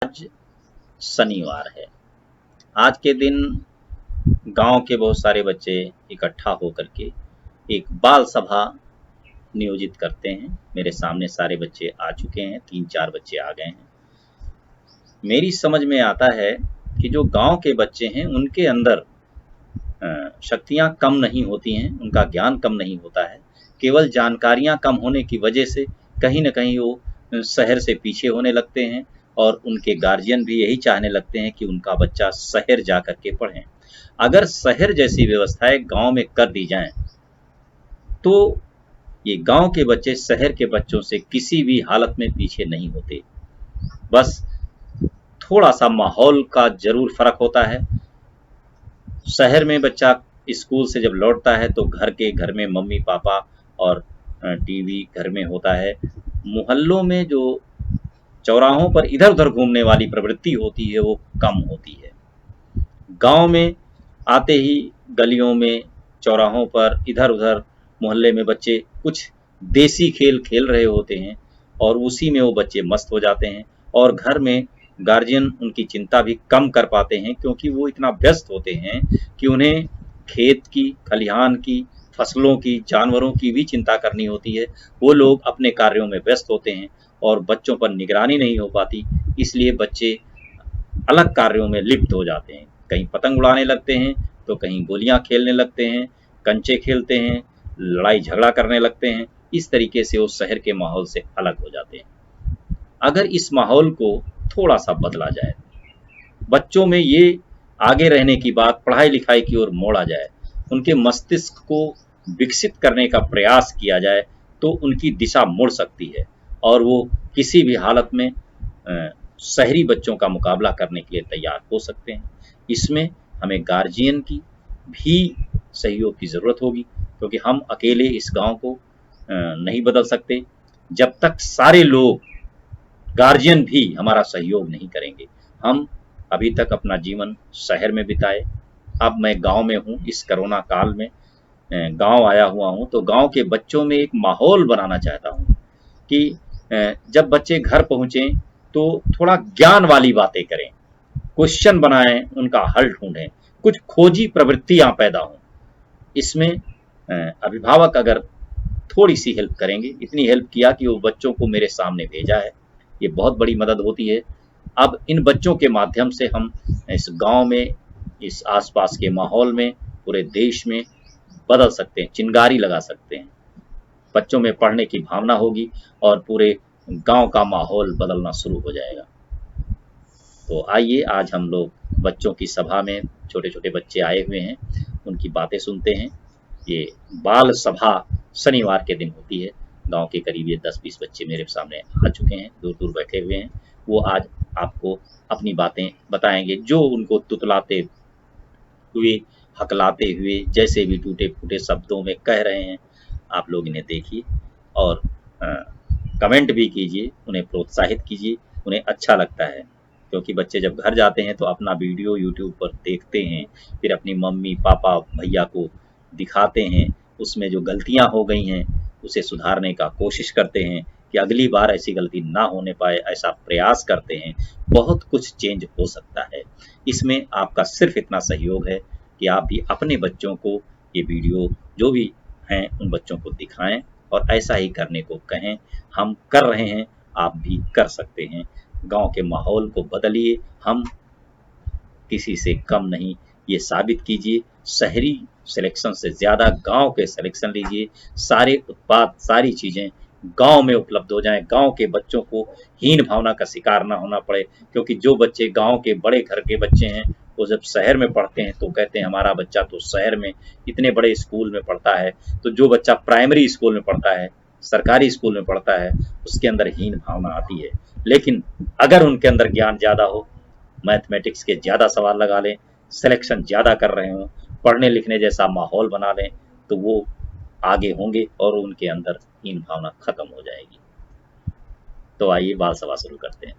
आज शनिवार है। आज के दिन गांव के बहुत सारे बच्चे इकट्ठा होकर के एक बाल सभा नियोजित करते हैं। मेरे सामने सारे बच्चे आ चुके हैं, 3-4 बच्चे आ गए हैं। मेरी समझ में आता है कि जो गांव के बच्चे हैं उनके अंदर शक्तियां कम नहीं होती हैं, उनका ज्ञान कम नहीं होता है, केवल जानकारियां कम होने की वजह से कहीं न कहीं वो शहर से पीछे होने लगते हैं और उनके गार्जियन भी यही चाहने लगते हैं कि उनका बच्चा शहर जा कर के पढ़ें। अगर शहर जैसी व्यवस्थाएं गांव में कर दी जाएं तो ये गांव के बच्चे शहर के बच्चों से किसी भी हालत में पीछे नहीं होते। बस थोड़ा सा माहौल का जरूर फर्क होता है। शहर में बच्चा स्कूल से जब लौटता है तो घर में मम्मी पापा और टीवी घर में होता है। मोहल्लों में जो चौराहों पर इधर उधर घूमने वाली प्रवृत्ति होती है वो कम होती है। गांव में आते ही गलियों में चौराहों पर इधर उधर मोहल्ले में बच्चे कुछ देसी खेल खेल रहे होते हैं और उसी में वो बच्चे मस्त हो जाते हैं और घर में गार्जियन उनकी चिंता भी कम कर पाते हैं, क्योंकि वो इतना व्यस्त होते हैं कि उन्हें खेत की, खलिहान की, फसलों की, जानवरों की भी चिंता करनी होती है। वो लोग अपने कार्यों में व्यस्त होते हैं और बच्चों पर निगरानी नहीं हो पाती, इसलिए बच्चे अलग कार्यों में लिप्त हो जाते हैं। कहीं पतंग उड़ाने लगते हैं तो कहीं गोलियां खेलने लगते हैं, कंचे खेलते हैं, लड़ाई झगड़ा करने लगते हैं। इस तरीके से वो शहर के माहौल से अलग हो जाते हैं। अगर इस माहौल को थोड़ा सा बदला जाए, बच्चों में ये आगे रहने की बात पढ़ाई लिखाई की ओर मोड़ा जाए, उनके मस्तिष्क को विकसित करने का प्रयास किया जाए तो उनकी दिशा मुड़ सकती है और वो किसी भी हालत में शहरी बच्चों का मुकाबला करने के लिए तैयार हो सकते हैं। इसमें हमें गार्जियन की भी सहयोग की ज़रूरत होगी, क्योंकि हम अकेले इस गांव को नहीं बदल सकते जब तक सारे लोग, गार्जियन भी हमारा सहयोग नहीं करेंगे। हम अभी तक अपना जीवन शहर में बिताए, अब मैं गांव में हूँ। इस कोरोना काल में गांव आया हुआ हूँ, तो गांव के बच्चों में एक माहौल बनाना चाहता हूँ कि जब बच्चे घर पहुँचें तो थोड़ा ज्ञान वाली बातें करें, क्वेश्चन बनाएं, उनका हल ढूंढें, कुछ खोजी प्रवृत्तियां पैदा हों। इसमें अभिभावक अगर थोड़ी सी हेल्प करेंगे, इतनी हेल्प किया कि वो बच्चों को मेरे सामने भेजा है, ये बहुत बड़ी मदद होती है। अब इन बच्चों के माध्यम से हम इस गांव में, इस आसपास के माहौल में, पूरे देश में बदल सकते हैं, चिंगारी लगा सकते हैं। बच्चों में पढ़ने की भावना होगी और पूरे गांव का माहौल बदलना शुरू हो जाएगा। तो आइए आज हम लोग बच्चों की सभा में, छोटे छोटे बच्चे आए हुए हैं, उनकी बातें सुनते हैं। ये बाल सभा शनिवार के दिन होती है। गांव के करीब ये 10-20 बच्चे मेरे सामने आ चुके हैं, दूर दूर बैठे हुए हैं। वो आज आपको अपनी बातें बताएंगे, जो उनको तुतलाते हुए, हकलाते हुए, जैसे भी टूटे फूटे शब्दों में कह रहे हैं। आप लोग इन्हें देखिए और कमेंट भी कीजिए, उन्हें प्रोत्साहित कीजिए। उन्हें अच्छा लगता है, क्योंकि बच्चे जब घर जाते हैं तो अपना वीडियो यूट्यूब पर देखते हैं, फिर अपनी मम्मी पापा भैया को दिखाते हैं, उसमें जो गलतियां हो गई हैं उसे सुधारने का कोशिश करते हैं कि अगली बार ऐसी गलती ना होने पाए, ऐसा प्रयास करते हैं। बहुत कुछ चेंज हो सकता है। इसमें आपका सिर्फ इतना सहयोग है कि आप भी अपने बच्चों को ये वीडियो, जो भी हैं, उन बच्चों को दिखाएं और ऐसा ही करने को कहें। हम कर रहे हैं, आप भी कर सकते हैं। गांव के माहौल को बदलिए, हम किसी से कम नहीं, ये साबित कीजिए। शहरी सिलेक्शन से ज़्यादा गांव के सिलेक्शन लीजिए। सारे उत्पाद, सारी चीज़ें गांव में उपलब्ध हो जाएं। गांव के बच्चों को हीन भावना का शिकार ना होना पड़े, क्योंकि जो बच्चे गांव के बड़े घर के बच्चे हैं वो जब शहर में पढ़ते हैं तो कहते हैं हमारा बच्चा तो शहर में इतने बड़े स्कूल में पढ़ता है। तो जो बच्चा प्राइमरी स्कूल में पढ़ता है, सरकारी स्कूल में पढ़ता है, उसके अंदर हीन भावना आती है। लेकिन अगर उनके अंदर ज्ञान ज़्यादा हो, मैथमेटिक्स के ज़्यादा सवाल लगा लें, सिलेक्शन ज़्यादा कर रहे हों, पढ़ने लिखने जैसा माहौल बना लें, तो वो आगे होंगे और उनके अंदर हीन भावना खत्म हो जाएगी। तो आइए बाल सभा शुरू करते हैं।